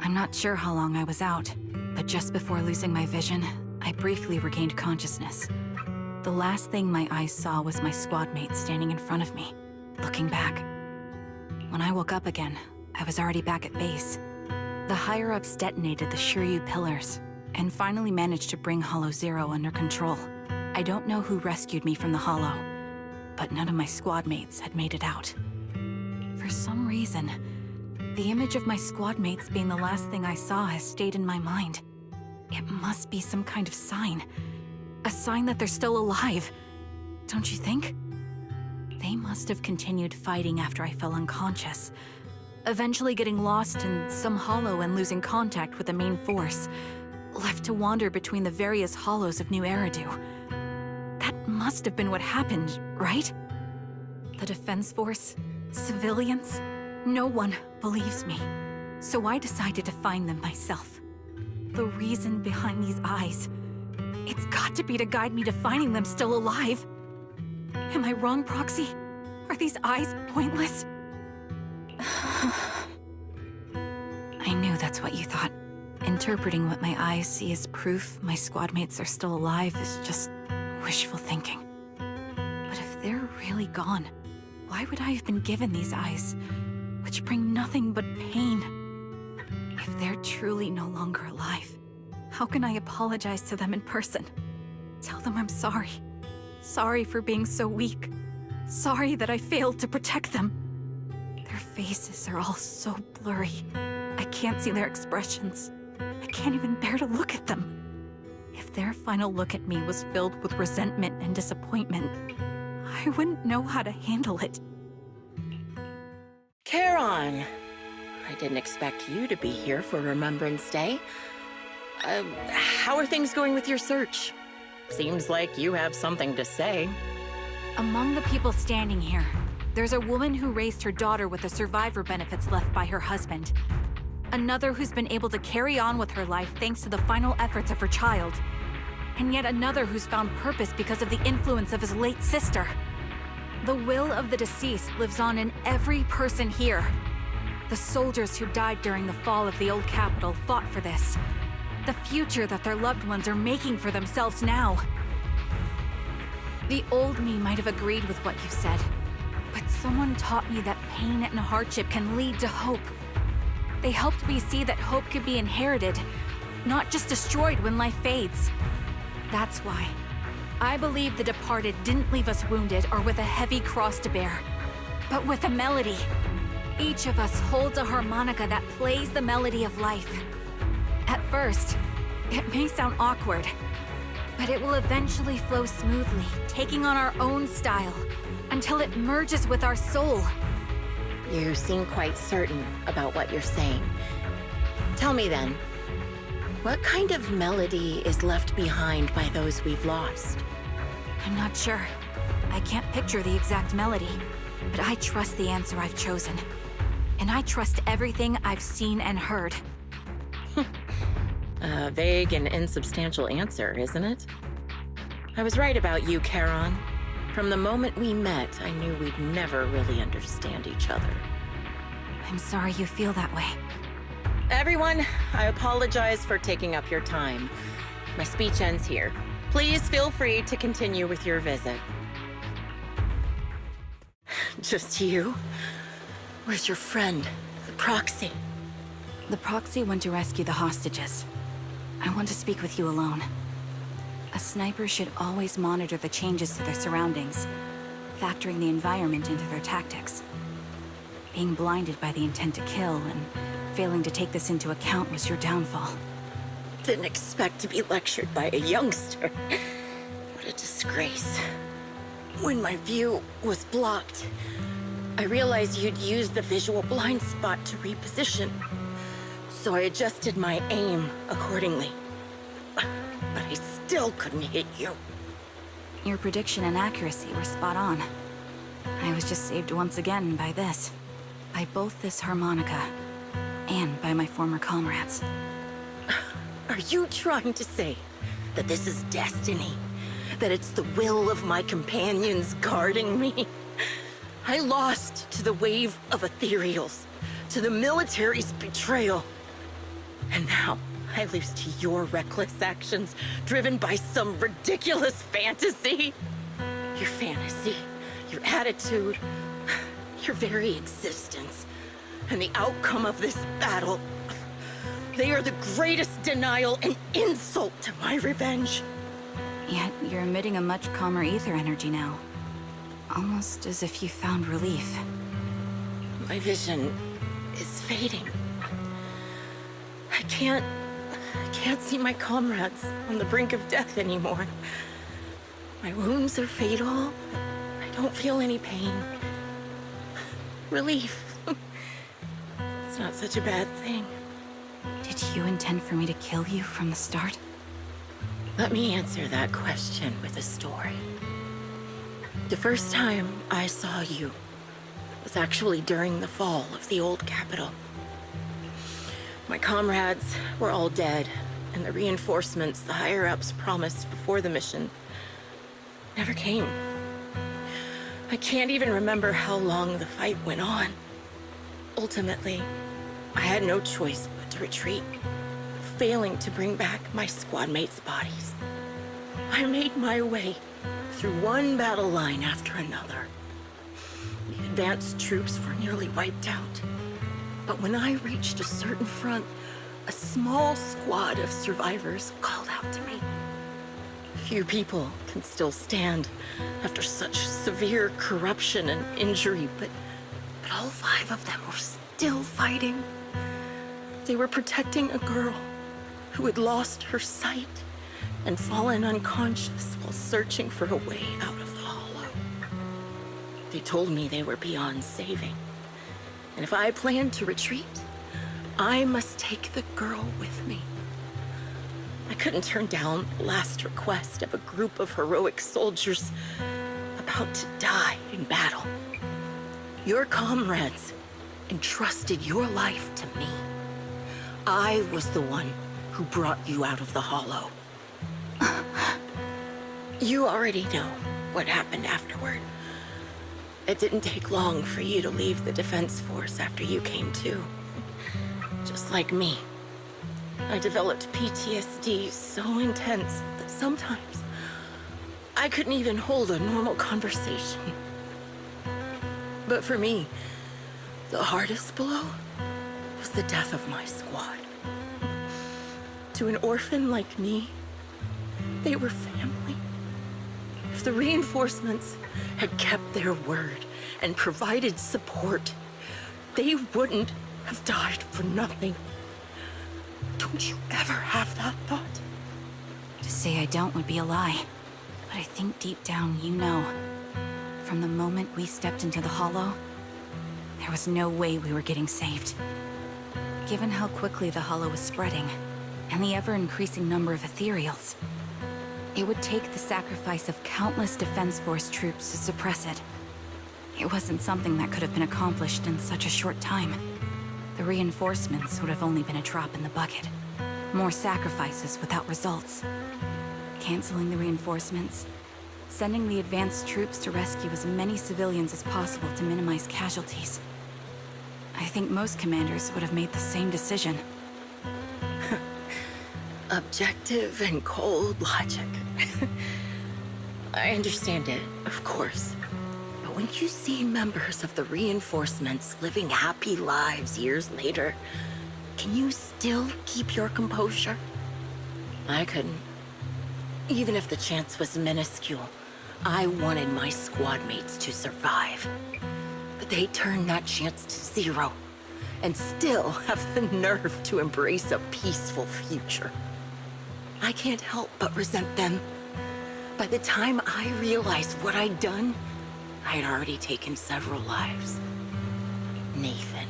I'm not sure how long I was out, but just before losing my vision, I briefly regained consciousness. The last thing my eyes saw was my squad mate standing in front of me, looking back. When I woke up again, I was already back at base. The higher-ups detonated the Shiryu pillars, and finally managed to bring Hollow Zero under control. I don't know who rescued me from the Hollow, but none of my squad mates had made it out. For some reason, the image of my squad mates being the last thing I saw has stayed in my mind. It must be some kind of sign. A sign that they're still alive. Don't you think? They must have continued fighting after I fell unconscious, eventually getting lost in some hollow and losing contact with the main force, left to wander between the various hollows of New Eridu. That must have been what happened, right? The defense force, civilians, no one believes me. So I decided to find them myself. The reason behind these eyes, it's got to be to guide me to finding them still alive. Am I wrong, Proxy? Are these eyes pointless? I knew that's what you thought. Interpreting what my eyes see as proof my squad mates are still alive is just wishful thinking. But if they're really gone, why would I have been given these eyes, which bring nothing but pain? If they're truly no longer alive, how can I apologize to them in person? Tell them I'm sorry. Sorry for being so weak. Sorry that I failed to protect them. Their faces are all so blurry. I can't see their expressions. I can't even bear to look at them. If their final look at me was filled with resentment and disappointment, I wouldn't know how to handle it. Charon, I didn't expect you to be here for Remembrance Day. How are things going with your search? Seems like you have something to say. Among the people standing here, there's a woman who raised her daughter with the survivor benefits left by her husband. Another who's been able to carry on with her life thanks to the final efforts of her child. And yet another who's found purpose because of the influence of his late sister. The will of the deceased lives on in every person here. The soldiers who died during the fall of the old capital fought for this. The future that their loved ones are making for themselves now. The old me might have agreed with what you said, but someone taught me that pain and hardship can lead to hope. They helped me see that hope could be inherited, not just destroyed when life fades. That's why I believe the departed didn't leave us wounded or with a heavy cross to bear, but with a melody. Each of us holds a harmonica that plays the melody of life. At first, it may sound awkward, but it will eventually flow smoothly, taking on our own style, until it merges with our soul. You seem quite certain about what you're saying. Tell me then, what kind of melody is left behind by those we've lost? I'm not sure. I can't picture the exact melody, but I trust the answer I've chosen. And I trust everything I've seen and heard. A vague and insubstantial answer, isn't it? I was right about you, Charon. From the moment we met, I knew we'd never really understand each other. I'm sorry you feel that way. Everyone, I apologize for taking up your time. My speech ends here. Please feel free to continue with your visit. Just you? Where's your friend, the Proxy? The Proxy went to rescue the hostages. I want to speak with you alone. A sniper should always monitor the changes to their surroundings, factoring the environment into their tactics. Being blinded by the intent to kill and failing to take this into account was your downfall. Didn't expect to be lectured by a youngster. What a disgrace. When my view was blocked, I realized you'd used the visual blind spot to reposition. So I adjusted my aim accordingly. But I still couldn't hit you. Your prediction and accuracy were spot on. I was just saved once again by this. By both this harmonica, and by my former comrades. Are you trying to say that this is destiny? That it's the will of my companions guarding me? I lost to the wave of ethereals, to the military's betrayal. And now I lose to your reckless actions, driven by some ridiculous fantasy. Your fantasy, your attitude, your very existence, and the outcome of this battle. They are the greatest denial and insult to my revenge. Yet you're emitting a much calmer ether energy now. Almost as if you found relief. My vision is fading. I can't see my comrades on the brink of death anymore. My wounds are fatal. I don't feel any pain. Relief. It's not such a bad thing. Did you intend for me to kill you from the start? Let me answer that question with a story. The first time I saw you was actually during the fall of the old capital. My comrades were all dead, and the reinforcements the higher-ups promised before the mission never came. I can't even remember how long the fight went on. Ultimately, I had no choice but to retreat, failing to bring back my squad mates' bodies. I made my way through one battle line after another. The advanced troops were nearly wiped out. But when I reached a certain front, a small squad of survivors called out to me. Few people can still stand after such severe corruption and injury, but all 5 of them were still fighting. They were protecting a girl who had lost her sight and fallen unconscious while searching for a way out of the hollow. They told me they were beyond saving, and if I planned to retreat, I must take the girl with me. I couldn't turn down the last request of a group of heroic soldiers about to die in battle. Your comrades entrusted your life to me. I was the one who brought you out of the hollow. You already know what happened afterward. It didn't take long for you to leave the Defense Force after you came to. Just like me. I developed PTSD so intense that sometimes I couldn't even hold a normal conversation. But for me, the hardest blow was the death of my squad. To an orphan like me, they were family. If the reinforcements had kept their word and provided support, they wouldn't have died for nothing. Don't you ever have that thought? To say I don't would be a lie. But I think deep down you know. From the moment we stepped into the hollow, there was no way we were getting saved. Given how quickly the hollow was spreading, and the ever-increasing number of ethereals, it would take the sacrifice of countless Defense Force troops to suppress it. It wasn't something that could have been accomplished in such a short time. The reinforcements would have only been a drop in the bucket. More sacrifices without results. Canceling the reinforcements, sending the advanced troops to rescue as many civilians as possible to minimize casualties. I think most commanders would have made the same decision. Objective and cold logic. I understand it, of course. But when you see members of the reinforcements living happy lives years later, can you still keep your composure? I couldn't. Even if the chance was minuscule, I wanted my squad mates to survive. But they turned that chance to zero, and still have the nerve to embrace a peaceful future. I can't help but resent them. By the time I realized what I'd done, I had already taken several lives. Nathan.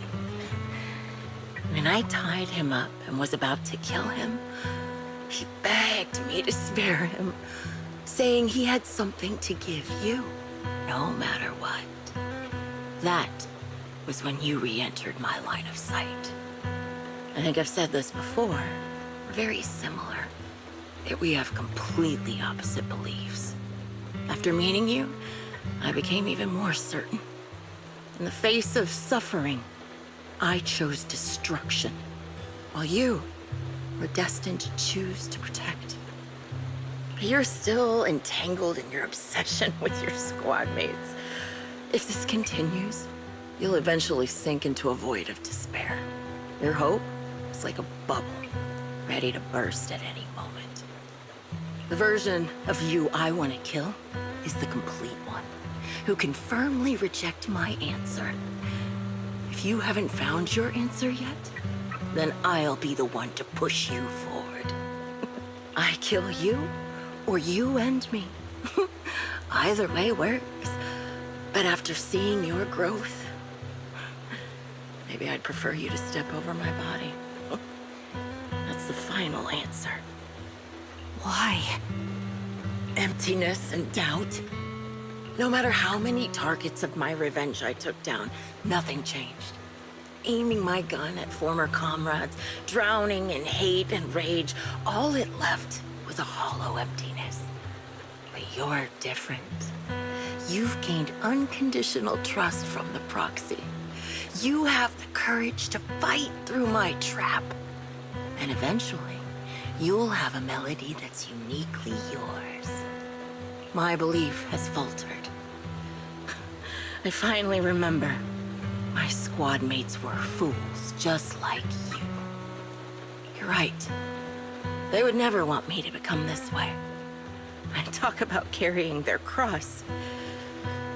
When I tied him up and was about to kill him, he begged me to spare him, saying he had something to give you, no matter what. That was when you re-entered my line of sight. I think I've said this before. We're very similar. Yet we have completely opposite beliefs. After meeting you, I became even more certain. In the face of suffering, I chose destruction while you were destined to choose to protect. But you're still entangled in your obsession with your squad mates. If this continues, you'll eventually sink into a void of despair. Your hope is like a bubble, ready to burst at any moment. The version of you I want to kill is the complete one, who can firmly reject my answer. If you haven't found your answer yet, then I'll be the one to push you forward. I kill you, or you end me. Either way works. But after seeing your growth, maybe I'd prefer you to step over my body. That's the final answer. Why? Emptiness and doubt. No matter how many targets of my revenge I took down, nothing changed. Aiming my gun at former comrades, drowning in hate and rage, all it left was a hollow emptiness. But you're different. You've gained unconditional trust from the proxy. You have the courage to fight through my trap. And eventually, you'll have a melody that's uniquely yours. My belief has faltered. I finally remember my squad mates were fools just like you. You're right. They would never want me to become this way. I talk about carrying their cross.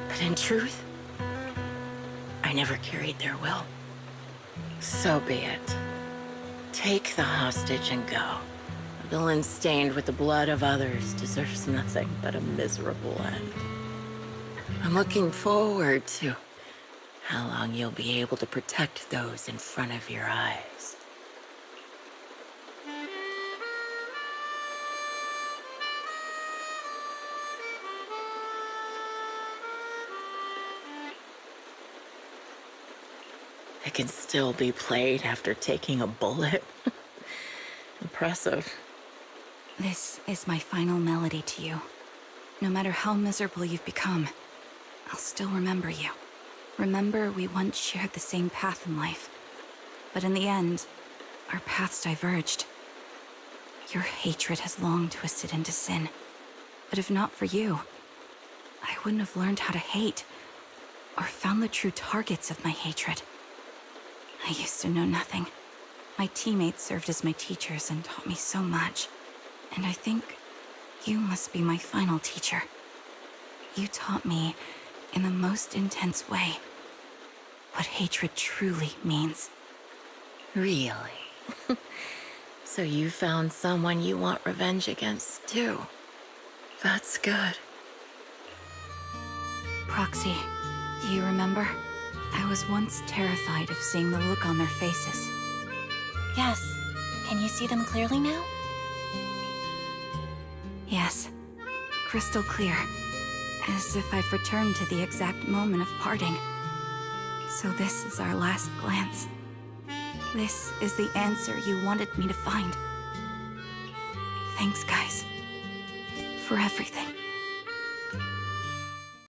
But in truth, I never carried their will. So be it. Take the hostage and go. A villain stained with the blood of others deserves nothing but a miserable end. I'm looking forward to how long you'll be able to protect those in front of your eyes. It can still be played after taking a bullet. Impressive. This is my final melody to you. No matter how miserable you've become, I'll still remember you. Remember we once shared the same path in life. But in the end, our paths diverged. Your hatred has long twisted into sin. But if not for you, I wouldn't have learned how to hate, or found the true targets of my hatred. I used to know nothing. My teammates served as my teachers and taught me so much. And I think you must be my final teacher. You taught me, in the most intense way, what hatred truly means. Really? So you found someone you want revenge against, too. That's good. Proxy, do you remember? I was once terrified of seeing the look on their faces. Yes. Can you see them clearly now? Yes. Crystal clear. As if I've returned to the exact moment of parting. So this is our last glance. This is the answer you wanted me to find. Thanks, guys. For everything.